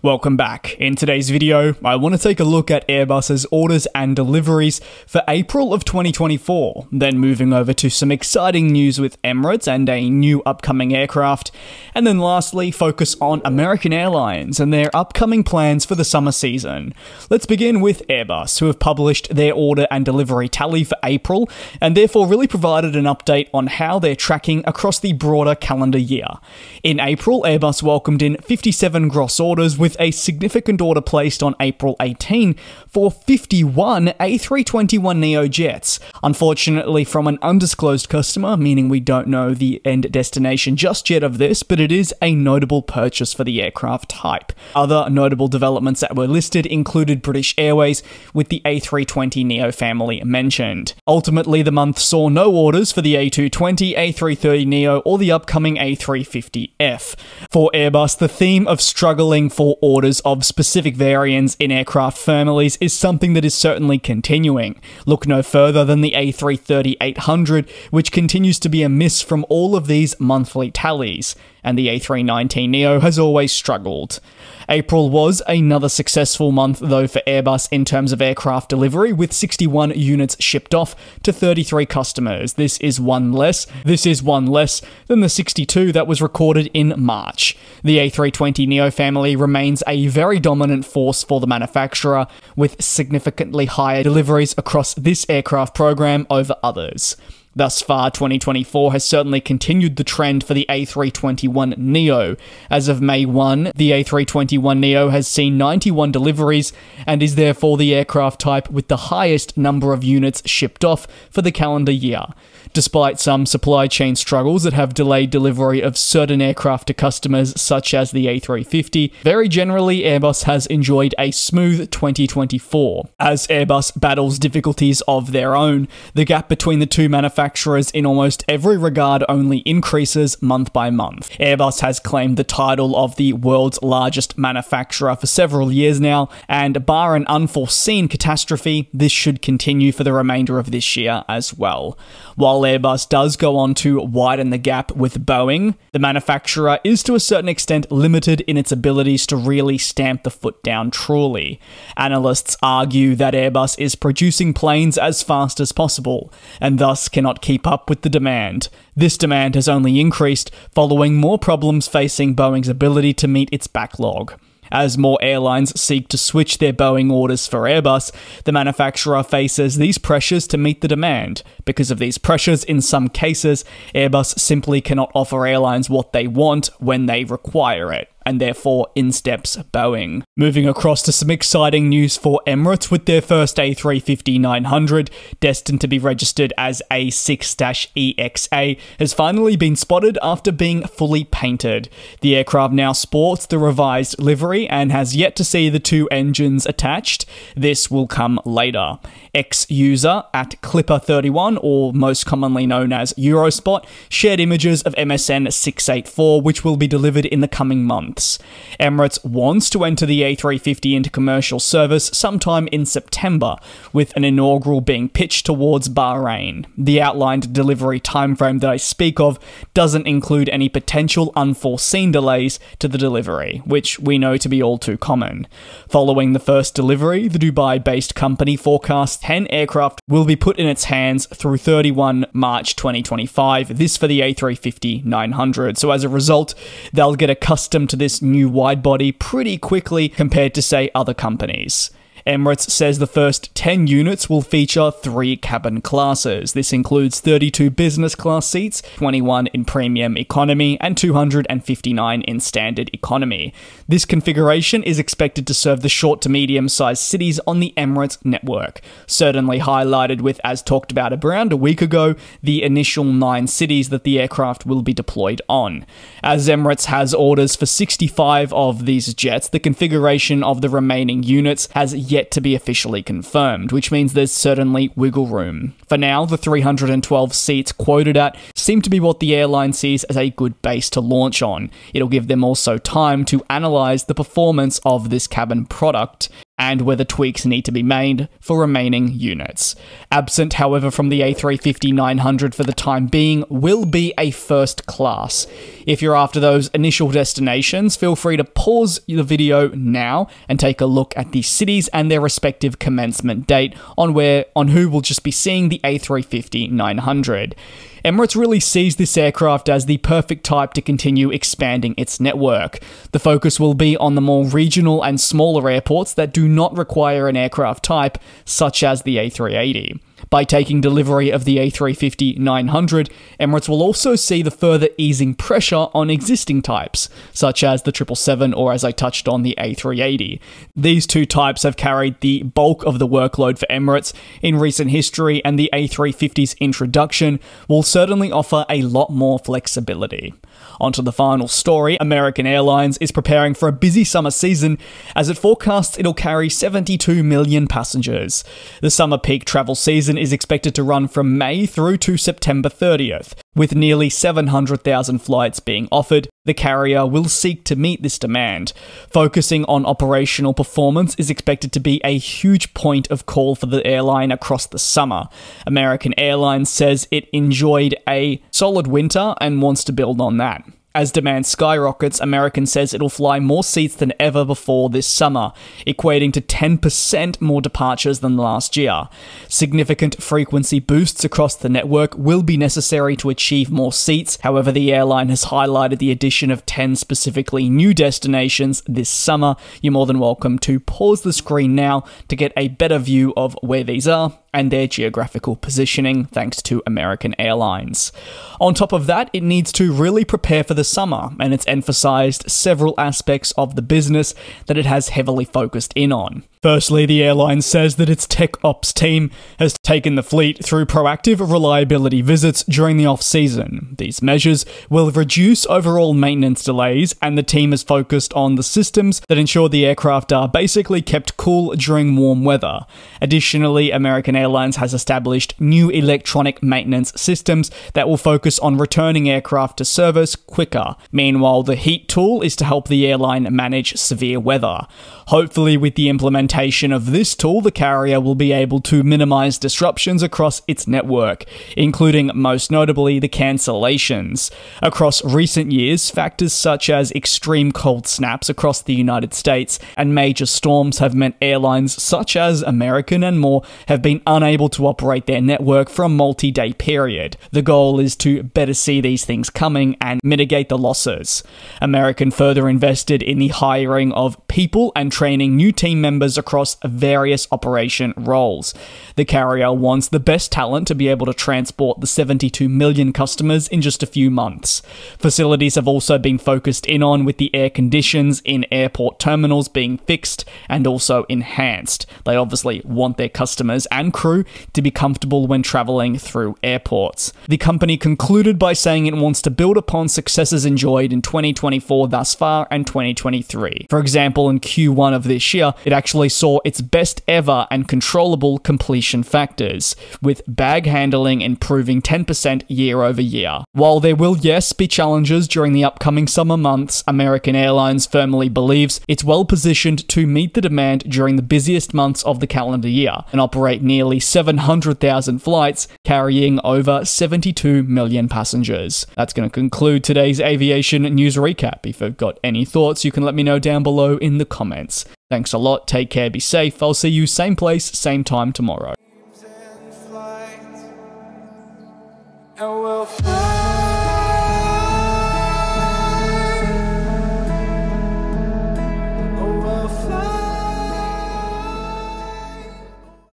Welcome back. In today's video, I want to take a look at Airbus's orders and deliveries for April of 2024, then moving over to some exciting news with Emirates and a new upcoming aircraft, and then lastly focus on American Airlines and their upcoming plans for the summer season. Let's begin with Airbus, who have published their order and delivery tally for April, and therefore really provided an update on how they're tracking across the broader calendar year. In April, Airbus welcomed in 57 gross orders, with a significant order placed on April 18 for 51 A321neo jets. Unfortunately, from an undisclosed customer, meaning we don't know the end destination just yet of this, but it is a notable purchase for the aircraft type. Other notable developments that were listed included British Airways, with the A320neo family mentioned. Ultimately, the month saw no orders for the A220, A330neo, or the upcoming A350F. For Airbus, the theme of struggling for orders of specific variants in aircraft families is something that is certainly continuing. Look no further than the A330-800, which continues to be a miss from all of these monthly tallies, and the A319neo has always struggled. April was another successful month though for Airbus in terms of aircraft delivery, with 61 units shipped off to 33 customers. This is one less than the 62 that was recorded in March. The A320neo family remains a very dominant force for the manufacturer, with significantly higher deliveries across this aircraft program over others. Thus far, 2024 has certainly continued the trend for the A321neo. As of May 1, the A321neo has seen 91 deliveries and is therefore the aircraft type with the highest number of units shipped off for the calendar year. Despite some supply chain struggles that have delayed delivery of certain aircraft to customers such as the A350, very generally Airbus has enjoyed a smooth 2024. As Airbus battles difficulties of their own, the gap between the two manufacturers in almost every regard only increases month by month. Airbus has claimed the title of the world's largest manufacturer for several years now, and bar an unforeseen catastrophe, this should continue for the remainder of this year as well. While Airbus does go on to widen the gap with Boeing, the manufacturer is to a certain extent limited in its abilities to really stamp the foot down truly. Analysts argue that Airbus is producing planes as fast as possible, and thus cannot keep up with the demand. This demand has only increased following more problems facing Boeing's ability to meet its backlog. As more airlines seek to switch their Boeing orders for Airbus, the manufacturer faces these pressures to meet the demand. Because of these pressures, in some cases, Airbus simply cannot offer airlines what they want when they require it, and therefore in steps Boeing. Moving across to some exciting news for Emirates, with their first A350-900, destined to be registered as A6-EXA, has finally been spotted after being fully painted. The aircraft now sports the revised livery and has yet to see the two engines attached. This will come later. Ex-user at Clipper31, or most commonly known as Eurospot, shared images of MSN 684, which will be delivered in the coming months. Emirates wants to enter the A350 into commercial service sometime in September, with an inaugural being pitched towards Bahrain. The outlined delivery timeframe that I speak of doesn't include any potential unforeseen delays to the delivery, which we know to be all too common. Following the first delivery, the Dubai-based company forecasts 10 aircraft will be put in its hands through 31 March 2025, this for the A350-900. So as a result, they'll get accustomed to this new wide-body pretty quickly compared to, say, other companies. Emirates says the first 10 units will feature 3 cabin classes. This includes 32 business class seats, 21 in premium economy, and 259 in standard economy. This configuration is expected to serve the short to medium-sized cities on the Emirates network, certainly highlighted with, as talked about around a week ago, the initial 9 cities that the aircraft will be deployed on. As Emirates has orders for 65 of these jets, the configuration of the remaining units has yet to be officially confirmed, which means there's certainly wiggle room. For now, the 312 seats quoted at seem to be what the airline sees as a good base to launch on. It'll give them also time to analyze the performance of this cabin product. and whether tweaks need to be made for remaining units. Absent, however, from the A350-900 for the time being will be a first class. If you're after those initial destinations, feel free to pause the video now and take a look at the cities and their respective commencement date on who will just be seeing the A350-900. Emirates really sees this aircraft as the perfect type to continue expanding its network. The focus will be on the more regional and smaller airports that do not require an aircraft type, such as the A380. By taking delivery of the A350-900, Emirates will also see the further easing pressure on existing types, such as the 777 or, as I touched on, the A380. These two types have carried the bulk of the workload for Emirates in recent history, and the A350's introduction will certainly offer a lot more flexibility. Onto the final story, American Airlines is preparing for a busy summer season as it forecasts it'll carry 72 million passengers. The summer peak travel season is expected to run from May through to September 30th. With nearly 700,000 flights being offered, the carrier will seek to meet this demand. Focusing on operational performance is expected to be a huge point of call for the airline across the summer. American Airlines says it enjoyed a solid winter and wants to build on that. As demand skyrockets, American says it'll fly more seats than ever before this summer, equating to 10% more departures than last year. Significant frequency boosts across the network will be necessary to achieve more seats. However, the airline has highlighted the addition of 10 specifically new destinations this summer. You're more than welcome to pause the screen now to get a better view of where these are and their geographical positioning, thanks to American Airlines. On top of that, it needs to really prepare for the summer, and it's emphasized several aspects of the business that it has heavily focused in on. Firstly, the airline says that its tech ops team has taken the fleet through proactive reliability visits during the off-season. These measures will reduce overall maintenance delays, and the team is focused on the systems that ensure the aircraft are basically kept cool during warm weather. Additionally, American Airlines has established new electronic maintenance systems that will focus on returning aircraft to service quicker. Meanwhile, the heat tool is to help the airline manage severe weather. Hopefully, with the implementation of this tool, the carrier will be able to minimize disruptions across its network, including most notably the cancellations. Across recent years, factors such as extreme cold snaps across the United States and major storms have meant airlines such as American and more have been unable to operate their network for a multi-day period. The goal is to better see these things coming and mitigate the losses. American further invested in the hiring of people and training new team members across various operation roles. The carrier wants the best talent to be able to transport the 72 million customers in just a few months. Facilities have also been focused in on, with the air conditions in airport terminals being fixed and also enhanced. They obviously want their customers and crew to be comfortable when traveling through airports. The company concluded by saying it wants to build upon successes enjoyed in 2024 thus far and 2023. For example, in Q1 of this year, it actually saw its best ever and controllable completion factors, with bag handling improving 10% year over year. While there will, yes, be challenges during the upcoming summer months, American Airlines firmly believes it's well positioned to meet the demand during the busiest months of the calendar year and operate nearly 700,000 flights, carrying over 72 million passengers. That's going to conclude today's aviation news recap. If you've got any thoughts, you can let me know down below in the comments. Thanks a lot, take care, be safe. I'll see you same place, same time tomorrow.